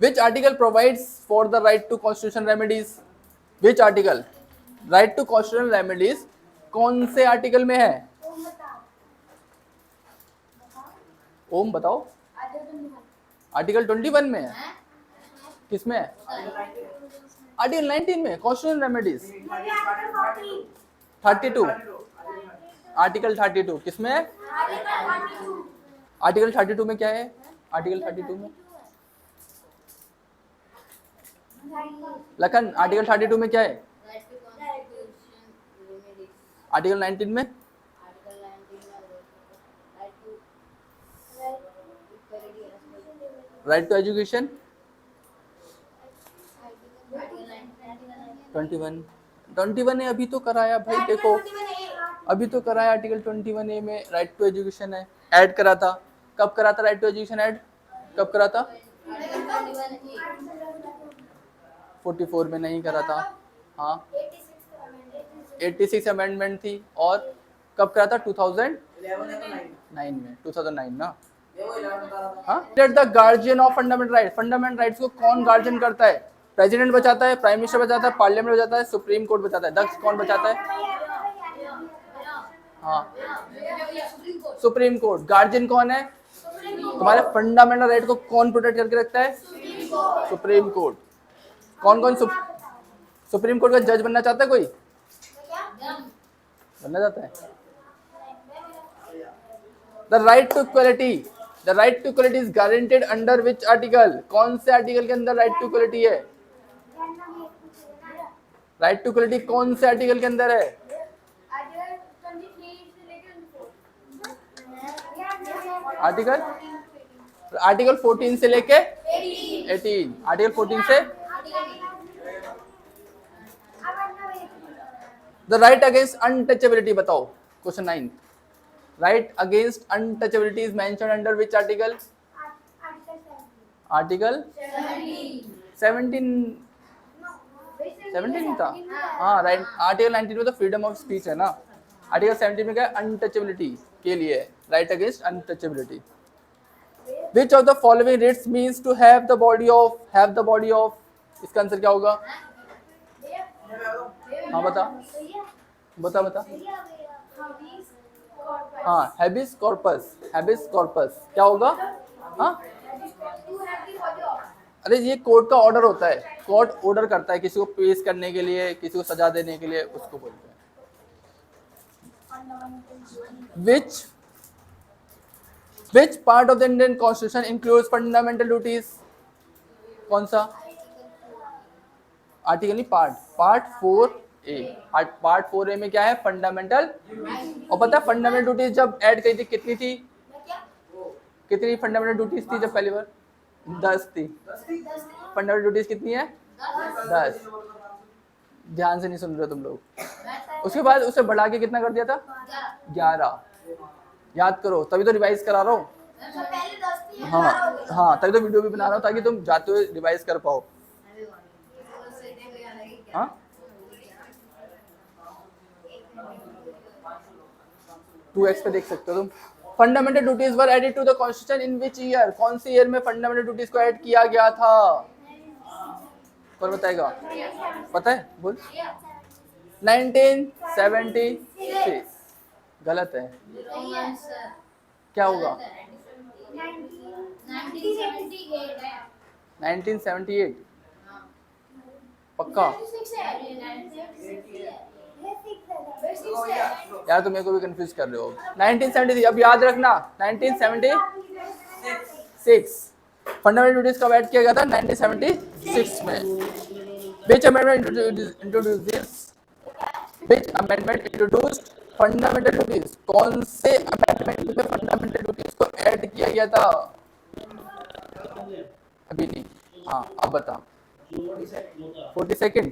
Which article provides for the right to constitutional remedies? Which article? Right to constitutional remedies कौन से article में है? ओम बताओ। Article 21 में है। किसमें है? आर्टिकल 19 में कॉन्स्टिट्यूशनल रेमेडीज। 32 आर्टिकल 32 किसमें है? आर्टिकल 32 में क्या है? आर्टिकल 32 में लखन आर्टिकल 32 में क्या है? आर्टिकल 19 में राइट टू एजुकेशन 21 ने अभी तो कराया भाई, देखो अभी तो कराया आर्टिकल 21A में राइट टू एजुकेशन है, ऐड करा था। कब करा था राइट टू एजुकेशन ऐड? कब करा था? 44 में नहीं करा था। हाँ 86 अमेंडमेंट थी। और कब करा था? 2009 में। 2009 ना। हाँ the guardian of fundamental right. Fundamental rights को कौन गार्जियन करता है? प्रेसिडेंट बचाता है, प्राइम मिनिस्टर बचाता है, पार्लियामेंट बचाता है, सुप्रीम कोर्ट बचाता है। दक्ष कौन बचाता है? हाँ सुप्रीम कोर्ट। गार्जियन कौन है? तुम्हारे फंडामेंटल राइट को कौन प्रोटेक्ट करके रखता है? Supreme court. कौन कौन सुप्रीम कोर्ट का जज बनना चाहता है? कोई बनना चाहता है? The right to equality. The right to equality is guaranteed under which article? कौन से आर्टिकल के अंदर राइट टू इक्वलिटी है? राइट टू इक्वलिटी कौन से आर्टिकल के अंदर है? आर्टिकल 14 से लेके 18। आर्टिकल 14 से द राइट अगेंस्ट अनटचेबिलिटी बताओ। Question 9 right against untouchability is mentioned under which article? Article 17 था। हाँ राइट। आर्टिकल 19 में तो फ्रीडम ऑफ स्पीच है ना। आर्टिकल 17 में क्या है? अनटचेबिलिटी के लिए right against untouchability. Which of the following writs means to have the body of? Have the body of, इसका आंसर क्या होगा? हाँ बता बता बता। हाँ हैबिस कॉर्पस। हैबिस कॉर्पस क्या होगा? हाँ अरे ये कोर्ट का ऑर्डर होता है। कोर्ट ऑर्डर करता है किसी को पेश करने के लिए, किसी को सजा देने के लिए, उसको बोलते हैं। Which part of the Indian Constitution includes fundamental duties? कौन सा? आर्टिकल नहीं, पार्ट 4A। पार्ट 4A में क्या है? फंडामेंटल। और पता है फंडामेंटल ड्यूटीज जब ऐड करी थी कितनी थी? कितनी फंडामेंटल ड्यूटीज थी जब पहली बार? 10 थी। फंडामेंटल ड्यूटीज कितनी है? 10। ध्यान से नहीं सुन रहे तुम लोग। उसके बाद उसे बढ़ा के कितना कर दिया था? 11। याद करो, तभी तो रिवाइज करा रहा हूँ। हाँ हाँ तभी तो वीडियो भी बना रहा हूँ ताकि तुम जाते हुए रिवाइज कर पाओ। हाँ 2x पे देख सकते हो तुम। Fundamental duties were added to the constitution in which year? कौन सी ईयर में फंडामेंटल ड्यूटीज को ऐड किया गया था? कौन बताएगा? पता है? बोल। 1976। गलत है। क्या होगा? 1978। पक्का? यार तुम मेरे को भी कंफ्यूज कर रहे हो। 1973। अब याद रखना 1976 फंडामेंटल ड्यूटीज कब ऐड किया गया था? 1976 में। Which amendment introduced this? Which amendment introduced fundamental duties? कौन से अमेंडमेंट में फंडामेंटल ड्यूटीज को ऐड किया गया था? अभी नहीं। हाँ अब बता। 42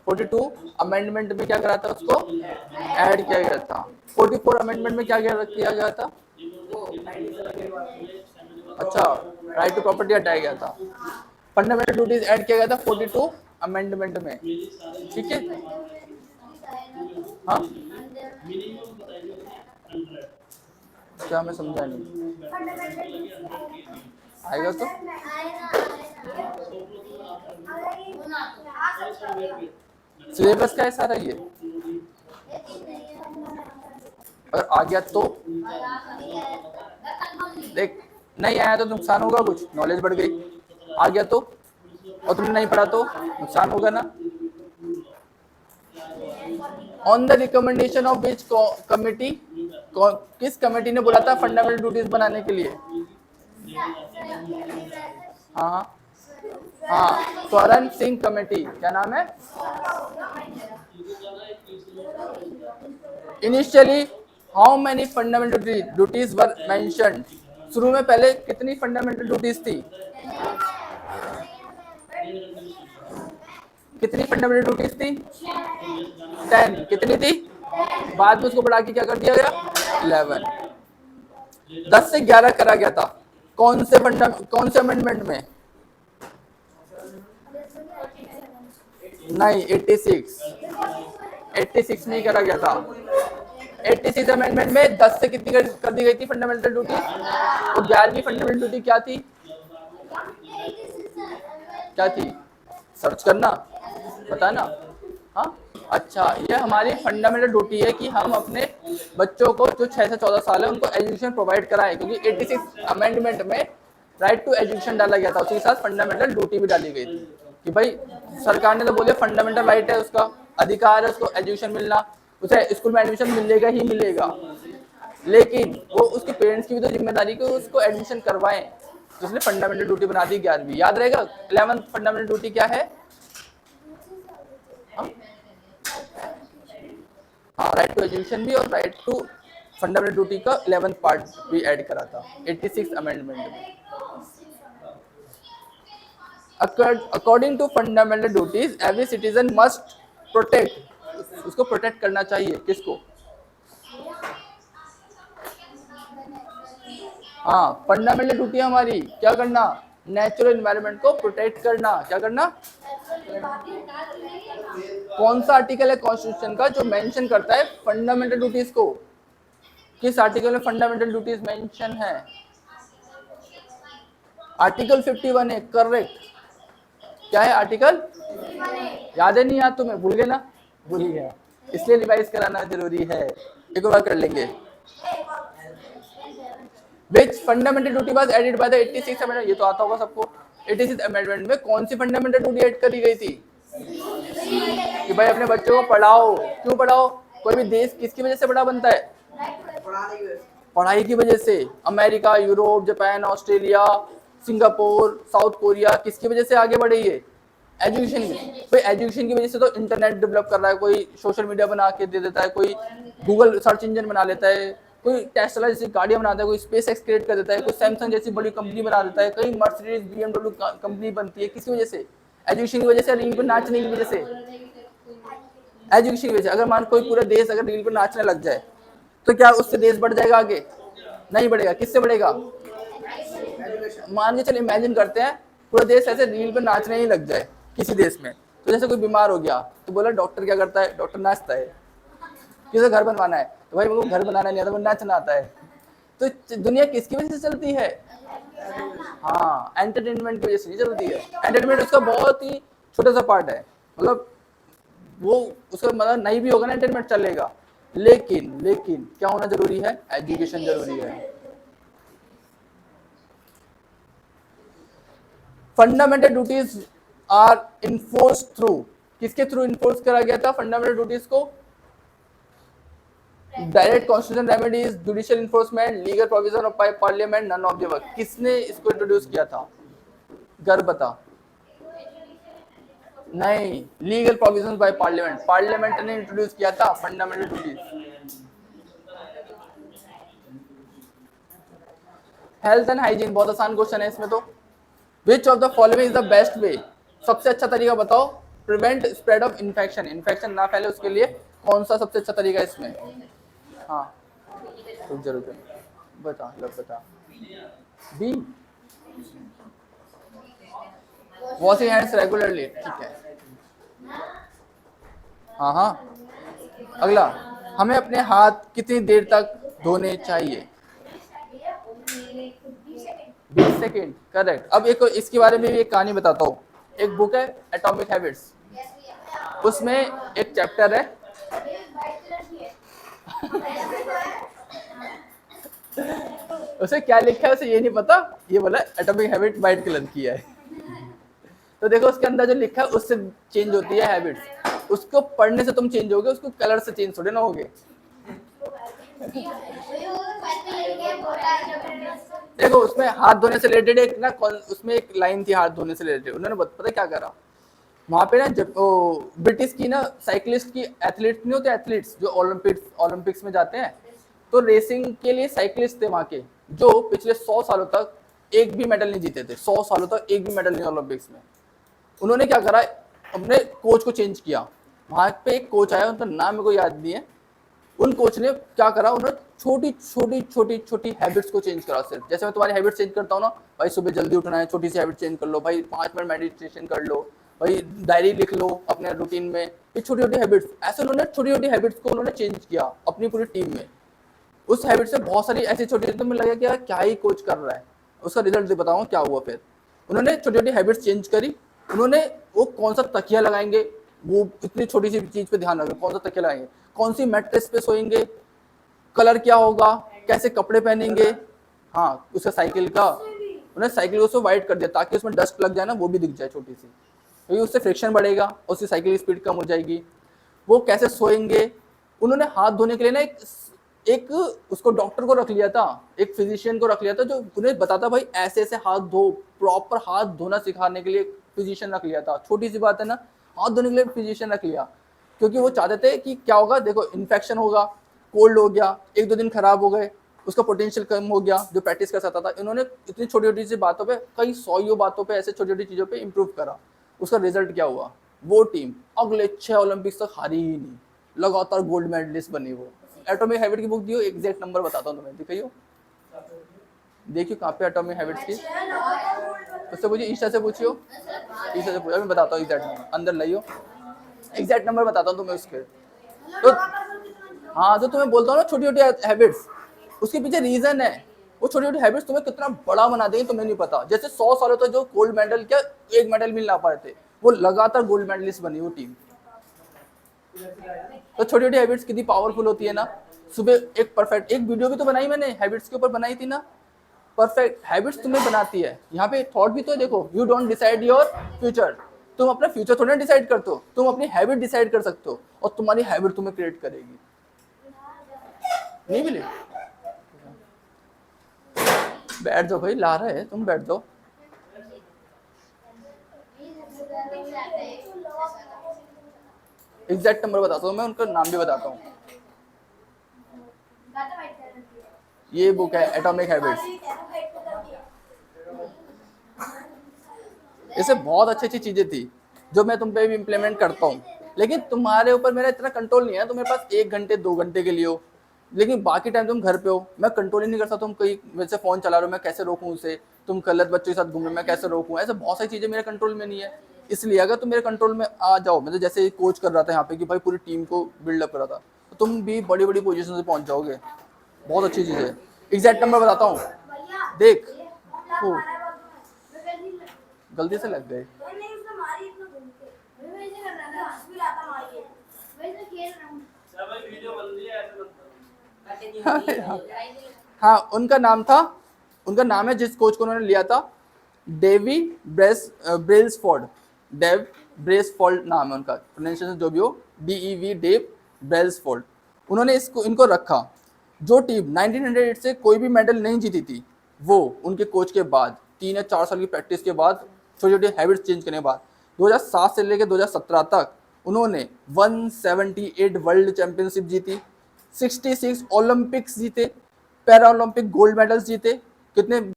42 अमेंडमेंट में क्या करा था? उसको ऐड किया गया था। 44 अमेंडमेंट में क्या किया गया था? अच्छा राइट टू प्रॉपर्टी हटाया गया था। फंडामेंटल ड्यूटीज ऐड किया गया था 42 अमेंडमेंट में। ठीक है। हाँ क्या मैं समझा नहीं। आएगा तो सिलेबस का है सारा ये। अगर आ गया तो देख, नहीं आया तो नुकसान होगा, कुछ नॉलेज बढ़ गई। आ गया तो, और तुमने नहीं पढ़ा तो नुकसान होगा ना। On the recommendation of which committee, किस कमेटी ने बोला था फंडामेंटल ड्यूटीज बनाने के लिए? हाँ हाँ, स्वरण सिंह कमेटी, क्या नाम है? Initially how many fundamental duties were mentioned? शुरू में पहले कितनी फंडामेंटल ड्यूटीज थी? कितनी फंडामेंटल ड्यूटीज थी? 10। कितनी थी? बाद में उसको बढ़ा के क्या कर दिया गया? 11। 10 से 11 करा गया था। कौन से अमेंडमेंट में? नहीं, 86 में ही करा गया था। 86 अमेंडमेंट में 10 से कितनी कर दी गई थी फंडामेंटल ड्यूटी? और 11वीं फंडामेंटल ड्यूटी क्या थी? क्या थी? सर्च करना, बताना। हाँ, अच्छा, ये हमारी फंडामेंटल ड्यूटी है कि हम अपने बच्चों को जो 6 से 14 साल है उनको एजुकेशन प्रोवाइड कराएं, क्योंकि 86 अमेंडमेंट में राइट टू एजुकेशन डाला गया था, उसके साथ फंडामेंटल ड्यूटी भी डाली गई थी कि भाई सरकार ने तो बोले फंडामेंटल राइट है, उसका अधिकार है उसको एजुकेशन मिलना, उसे स्कूल में एडमिशन मिलेगा ही मिलेगा, लेकिन वो उसके पेरेंट्स की भी तो जिम्मेदारी कि उसको एडमिशन करवाएं, तो उसने फंडामेंटल ड्यूटी बना दी 11वीं। याद रहेगा 11th फंडामेंटल ड्यूटी क्या है? हाँ, राइट टू एजुकेशन भी और राइट टू फंडामेंटल ड्यूटी का 11th पार्ट भी ऐड करा था 86 अमेंडमेंट में। According to fundamental duties every citizen must protect, उसको प्रोटेक्ट करना चाहिए। किसको? हाँ, फंडामेंटल ड्यूटी हमारी क्या करना? नेचुरल एनवायरनमेंट को प्रोटेक्ट करना। क्या करना? कौन सा आर्टिकल है कॉन्स्टिट्यूशन का जो मेंशन करता है फंडामेंटल ड्यूटीज को? किस आर्टिकल में फंडामेंटल ड्यूटीज मेंशन है? आर्टिकल 51 है, करेक्ट। क्या है आर्टिकल? याद है नहीं याद तुम्हें? भूल गए ना? भूल गया, इसलिए रिवाइज कराना जरूरी है। एक बार कर लेंगे। Which fundamental duty was added by the 86 amendment? ये तो आता होगा सबको। 86 अमेंडमेंट में कौन सी फंडामेंटल ड्यूटी ऐड करी गई थी? कि भाई अपने बच्चों को पढ़ाओ। क्यों पढ़ाओ? कोई भी देश किसकी वजह से बड़ा बनता है? पढ़ाई की वजह से। America, Europe, Japan, Australia, Singapore, south Korea किसकी वजह से आगे बढ़ी है? एजुकेशन में। कोई एजुकेशन की वजह से तो इंटरनेट डेवलप कर रहा है, कोई सोशल मीडिया बना के दे देता है, कोई गूगल सर्च इंजन बना लेता है, कोई टेस्ला जैसी गाड़ियां बनाता है, कोई स्पेस एक्स क्रिएट कर देता है, कोई सैमसंग जैसी बड़ी कंपनी बना देता है, कई मर्सिडीज बीएमडब्ल्यू कंपनी बनती है। किसकी वजह से? एजुकेशन की वजह से, रील पर नाचने की वजह से। एजुकेशन की वजह से। अगर मान कोई पूरा देश अगर रील पर नाचने लग जाए तो क्या उससे देश बढ़ जाएगा आगे? नहीं बढ़ेगा। किससे बढ़ेगा? मान के चलिए, इमेजिन करते हैं पूरा देश ऐसे रील पर नाचने ही लग जाए किसी देश में, तो जैसे कोई बीमार हो गया तो बोला डॉक्टर क्या करता है? डॉक्टर नाचता है। किसे घर बनवाना है तो भाई वो घर बनाना नहीं आता, वो नाचना आता है। तो दुनिया किसकी वजह से चलती है? हाँ, एंटरटेनमेंट की वजह से नहीं चलती है। एंटरटेनमेंट उसका बहुत ही छोटा सा पार्ट है, मतलब वो उसका मतलब नहीं भी होगा ना एंटरटेनमेंट चलेगा, लेकिन क्या होना जरूरी है? एजुकेशन जरूरी है। Fundamental duties are enforced through, किसके थ्रू इन्फोर्स करा गया था फंडामेंटल ड्यूटीज को? Direct constitution remedies, judicial enforcement, legal provision of parliament, none of the work. किसने इसको इंट्रोड्यूस किया था? घर बता। नहीं, legal provision by parliament, parliament ने इंट्रोड्यूस किया था fundamental duties. Health and hygiene, बहुत आसान क्वेश्चन है इसमें तो। Which of the following is the best way, सबसे अच्छा तरीका बताओ prevent spread of infection, infection ना फैले उसके लिए कौन सा सबसे अच्छा तरीका है इसमें? हाँ, जरूर बता, लग बता। बी, वॉशिंग हैंड्स रेगुलरली, ठीक है। हाँ हाँ, अगला, हमें अपने हाथ कितनी देर तक धोने चाहिए? 20 सेकेंड, करेक्ट। अब एक इसके बारे में भी एक कहानी बताता हूँ। एक बुक है एटॉमिक हैबिट्स, उसमें एक चैप्टर है उसे क्या लिखा है उसे ये नहीं पता, ये बोला एटॉमिक हैबिट वाइट कलर की है। तो देखो उसके अंदर जो लिखा है उससे चेंज होती है हैबिट्स। उसको पढ़ने से तुम चेंज होगे, उसको कलर से चेंज थोड़े ना होगे। देखो उसमें हाथ धोने से रिलेटेड एक ना, उसमें एक लाइन थी हाथ धोने से रिलेटेड। उन्होंने पता क्या करा वहां पे ना, जब ब्रिटिश की ना साइकिलिस्ट की, एथलीट्स नहीं होते एथलीट्स जो ओलंपिक्स में जाते हैं, तो रेसिंग के लिए साइकिलिस्ट थे वहां के, जो पिछले 100 सालों तक एक भी मेडल नहीं जीते थे। 100 सालों तक एक भी मेडल नहीं ओलंपिक्स में। उन्होंने क्या करा, अपने कोच को चेंज किया। वहां पे एक कोच आया, उनका नाम मेरे को याद नहीं है। उन कोच ने क्या करा, उन्होंने छोटी छोटी छोटी छोटी हैबिट्स को चेंज करा। सिर्फ जैसे मैं तुम्हारी हैबिट चेंज करता हूँ ना, भाई सुबह जल्दी उठना है, छोटी सी हैबिट चेंज कर लो, भाई 5 मिनट मेडिटेशन कर लो, भाई डायरी लिख लो अपने रूटीन में। ये छोटी छोटी हैबिट्स, ऐसे उन्होंने छोटी छोटी हैबिट्स को उन्होंने चेंज किया अपनी पूरी टीम में। उस हैबिट से बहुत सारी ऐसी छोटी, तो मुझे लगा कि यार क्या ही कोच कर रहा है। उसका रिजल्ट बताऊँ क्या हुआ। फिर उन्होंने छोटी छोटी हैबिट्स चेंज करी। उन्होंने वो कौन सा तकिया लगाएंगे, वो इतनी छोटी सी चीज पे ध्यान रखें, कौन सा तकिया लगाएंगे, कौन सी मैट्रेस पे सोएंगे, कलर क्या होगा, कैसे कपड़े पहनेंगे। हाँ, उसका साइकिल का उन्होंने साइकिल को व्हाइट कर दिया ताकि उसमें डस्ट लग जाए ना, वो भी दिख जाए छोटी सी, क्योंकि उससे फ्रिक्शन बढ़ेगा, उसकी साइकिल की स्पीड कम हो जाएगी। वो कैसे सोएंगे। उन्होंने हाथ धोने के लिए ना एक उसको डॉक्टर को रख लिया था, एक फिजिशियन को रख लिया था, जो उन्हें बताता भाई ऐसे ऐसे हाथ धो, प्रॉपर हाथ धोना सिखाने के लिए फिजिशियन रख लिया था। छोटी सी बात है ना, हाथ धोने के लिए फिजिशियन रख लिया, क्योंकि वो चाहते थे कि क्या होगा, देखो इन्फेक्शन होगा, कोल्ड हो गया, 1-2 दिन खराब हो गए, उसका पोटेंशियल कम हो गया जो प्रैक्टिस कर सकता था। इन्होंने इतनी छोटी छोटी सी बातों पे, कई 100 बातों पे, ऐसे छोटी छोटी चीज़ों पे इम्प्रूव करा। उसका रिजल्ट क्या हुआ, वो टीम अगले 6 ओलंपिक्स तक हारी ही नहीं, लगातार गोल्ड मेडलिस्ट बनी। वो एटॉमिक हैबिट की बुक दियो, एग्जैक्ट नंबर बताता हूँ तुम्हें, दिखाइयो, देखियो कहाँ पे एटॉमिक हैबिट्स की। उससे पूछिए, ईशा से पूछियो, ईशा से पूछो, मैं बताता हूँ एग्जैक्ट नंबर, अंदर लाइयो, एग्जैक्ट नंबर बताता हूँ तुम्हें उसके। तो हाँ, तो तुम्हें बोलता हूँ ना छोटी छोटी हैबिट्स, उसके पीछे रीजन है। वो छोटी छोटी हैबिट्स तुम्हें कितना बड़ा बना देंगे तुम्हें नहीं पता। जैसे 100 सालों तक जो गोल्ड मेडल, क्या एक मेडल मिल ना पा रहे थे, वो लगातार गोल्ड मेडलिस्ट बनी वो टीम। तो छोटी छोटी हैबिट्स कितनी पावरफुल होती है ना। सुबह एक परफेक्ट, एक वीडियो भी तो बनाई मैंने हैबिट्स के ऊपर बनाई थी ना, परफेक्ट हैबिट्स तुम्हें बनाती है। यहाँ पे थॉट भी तो है, देखो, you don't decide your future. तुम अपना फ्यूचर थोड़ा डिसाइड करते हो, तुम अपनी हैबिट डिसाइड कर सकते हो, और तुम्हारी हैबिट तुम्हें क्रिएट करेगी। नहीं मिले, बैठ जाओ भाई, ला रहा है, तुम बैठ जाओ। एग्जैक्ट नंबर बताता हूँ मैं, उनका नाम भी बताता हूँ। ये बुक है एटॉमिक हैबिट्स, इससे बहुत अच्छी अच्छी चीजें थी जो मैं तुम पे भी इम्प्लीमेंट करता हूँ। लेकिन तुम्हारे ऊपर मेरा इतना कंट्रोल नहीं है, तुम्हारे पास 1 घंटे 2 घंटे के लिए हो, लेकिन बाकी टाइम तुम घर पे हो, मैं कंट्रोल ही नहीं कर सकता। तुम कहीं वैसे फोन चला रहे हो, मैं कैसे रोकूं उसे, तुम गलत बच्चों के साथ घूम रहे हो, मैं कैसे रोकूं। ऐसे बहुत सारी चीजें मेरे कंट्रोल में नहीं है। इसलिए अगर तुम मेरे कंट्रोल में आ जाओ, मतलब जैसे कोच कर रहा था यहाँ पे कि भाई पूरी टीम को बिल्डअप कर रहा था, तो तुम भी बड़ी बड़ी पोजीशन से पहुंच जाओगे। बहुत अच्छी चीज़ है। एग्जैक्ट नंबर बताता हूँ, देख, हो गलती से लग गए। हाँ, उनका नाम है जिस कोच को उन्होंने लिया था, डेवी ब्रेल्सफोर्ड, डेव ब्रेसफोर्ड नाम है उनका, प्रोनाउंसिएशन जो भी हो, DEV, डेव ब्रेल्सफोर्ड। उन्होंने इनको रखा। जो टीम 1908 से कोई भी मेडल नहीं जीती थी, वो उनके कोच के बाद 3 या 4 साल की प्रैक्टिस के बाद, छोटी छोटी हैबिट्स चेंज करने के बाद, 2007 से लेकर 2017 तक उन्होंने 178 वर्ल्ड चैंपियनशिप जीती, 66 ओलंपिक्स जीते, पैरा ओलंपिक गोल्ड मेडल्स जीते। कितने